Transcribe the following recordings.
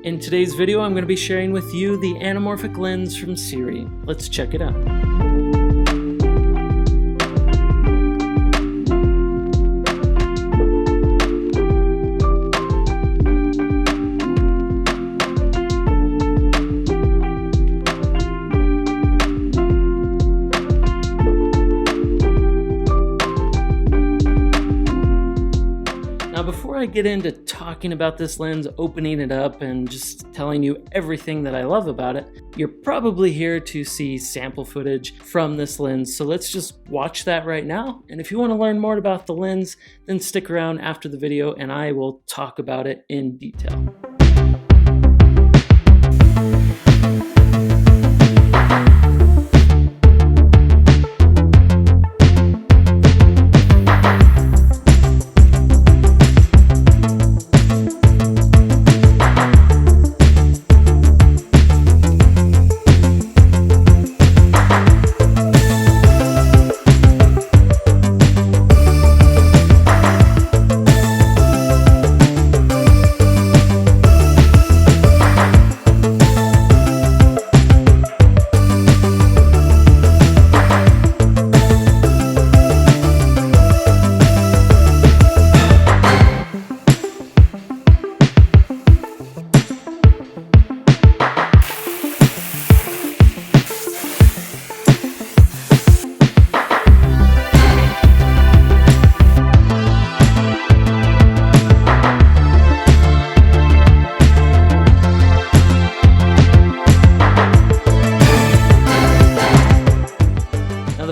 In today's video, I'm going to be sharing with you the anamorphic lens from Sirui. Let's check it out. Before I get into talking about this lens, opening it up, and just telling you everything that I love about it, you're probably here to see sample footage from this lens, so let's just watch that right now. And if you want to learn more about the lens, then stick around after the video and I will talk about it in detail.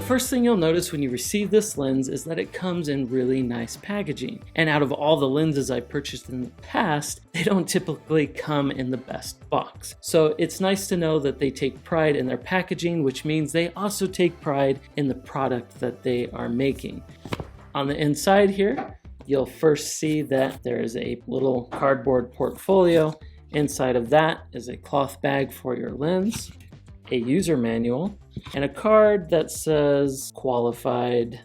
First thing you'll notice when you receive this lens is that it comes in really nice packaging. And out of all the lenses I've purchased in the past, they don't typically come in the best box. So it's nice to know that they take pride in their packaging, which means they also take pride in the product that they are making. On the inside here, you'll first see that there is a little cardboard portfolio. Inside of that is a cloth bag for your lens, a user manual, and a card that says qualified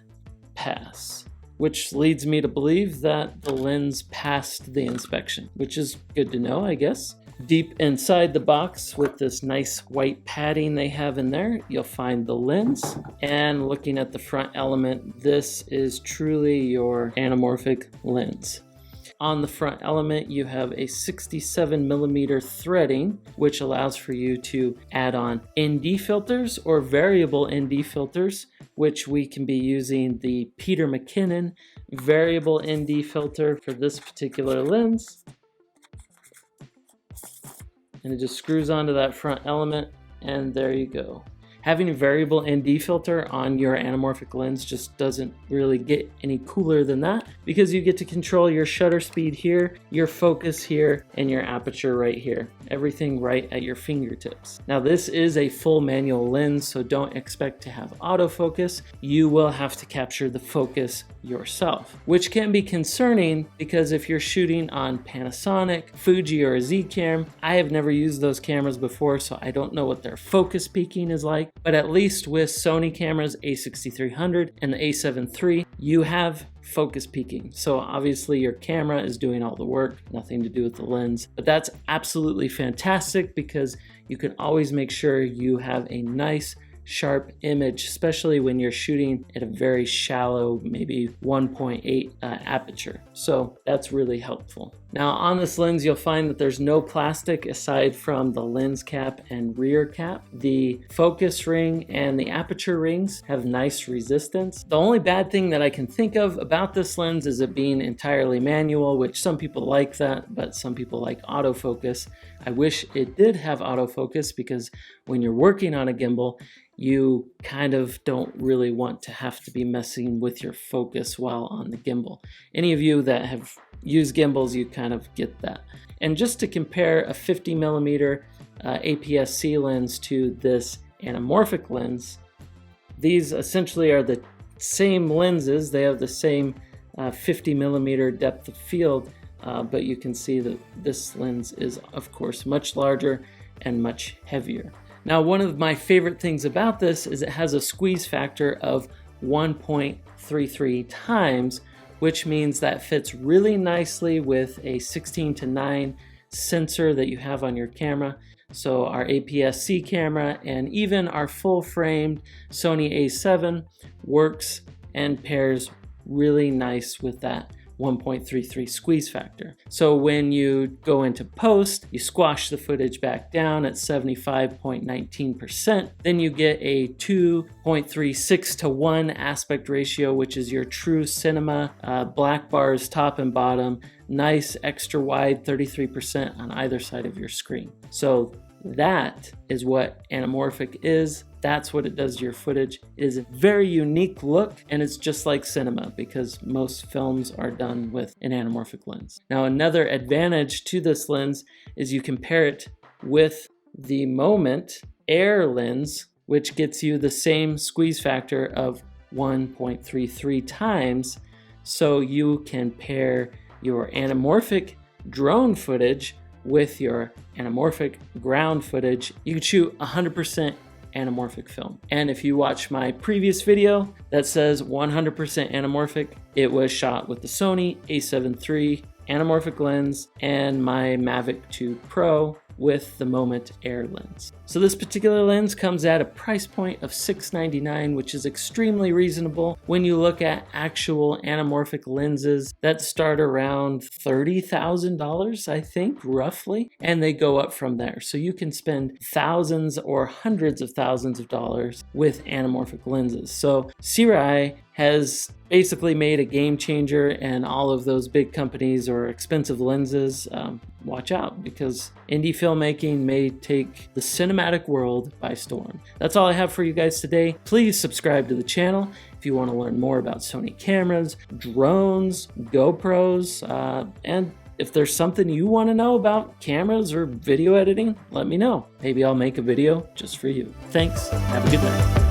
pass, which leads me to believe that the lens passed the inspection, which is good to know, I guess. Deep inside the box with this nice white padding they have in there, you'll find the lens. And looking at the front element, this is truly your anamorphic lens. On the front element, you have a 67mm threading, which allows for you to add on ND filters or variable ND filters, which we can be using the Peter McKinnon variable ND filter for this particular lens. And it just screws onto that front element, and there you go. Having a variable ND filter on your anamorphic lens just doesn't really get any cooler than that, because you get to control your shutter speed here, your focus here, and your aperture right here. Everything right at your fingertips. Now this is a full manual lens, so don't expect to have autofocus. You will have to capture the focus yourself, which can be concerning because if you're shooting on Panasonic, Fuji, or a Z-Cam, I have never used those cameras before, so I don't know what their focus peaking is like. But at least with Sony cameras A6300 and the A7 III, you have focus peaking. So obviously your camera is doing all the work, nothing to do with the lens. But that's absolutely fantastic because you can always make sure you have a nice sharp image, especially when you're shooting at a very shallow, maybe 1.8 aperture. So that's really helpful. Now on this lens, you'll find that there's no plastic aside from the lens cap and rear cap. The focus ring and the aperture rings have nice resistance. The only bad thing that I can think of about this lens is it being entirely manual, which some people like that, but some people like autofocus. I wish it did have autofocus because when you're working on a gimbal, you kind of don't really want to have to be messing with your focus while on the gimbal. Any of you that have used gimbals, you kind of get that. And just to compare a 50mm APS-C lens to this anamorphic lens, these essentially are the same lenses. They have the same 50mm depth of field, but you can see that this lens is of course much larger and much heavier. Now, one of my favorite things about this is it has a squeeze factor of 1.33 times, which means that fits really nicely with a 16:9 sensor that you have on your camera. So our APS-C camera and even our full-framed Sony A7 works and pairs really nice with that 1.33 squeeze factor. So when you go into post, you squash the footage back down at 75.19%, then you get a 2.36 to 1 aspect ratio, which is your true cinema, black bars top and bottom, nice extra wide 33% on either side of your screen. So that is what anamorphic is. That's what it does to your footage. It is a very unique look, and it's just like cinema because most films are done with an anamorphic lens. Now, another advantage to this lens is you compare it with the Moment Air lens, which gets you the same squeeze factor of 1.33 times. So you can pair your anamorphic drone footage with your anamorphic ground footage. You can shoot 100% anamorphic film. And if you watch my previous video that says 100% anamorphic, it was shot with the Sony A7 III anamorphic lens and my Mavic 2 Pro with the Moment Air lens. So this particular lens comes at a price point of $699, which is extremely reasonable when you look at actual anamorphic lenses that start around $30,000, I think, roughly, and they go up from there. So you can spend thousands or hundreds of thousands of dollars with anamorphic lenses. So Sirui has basically made a game changer, and all of those big companies or expensive lenses, watch out, because indie filmmaking may take the cinematic world by storm. That's all I have for you guys today. Please subscribe to the channel if you want to learn more about Sony cameras, drones, GoPros, and if there's something you want to know about cameras or video editing, let me know. Maybe I'll make a video just for you. Thanks. Have a good night.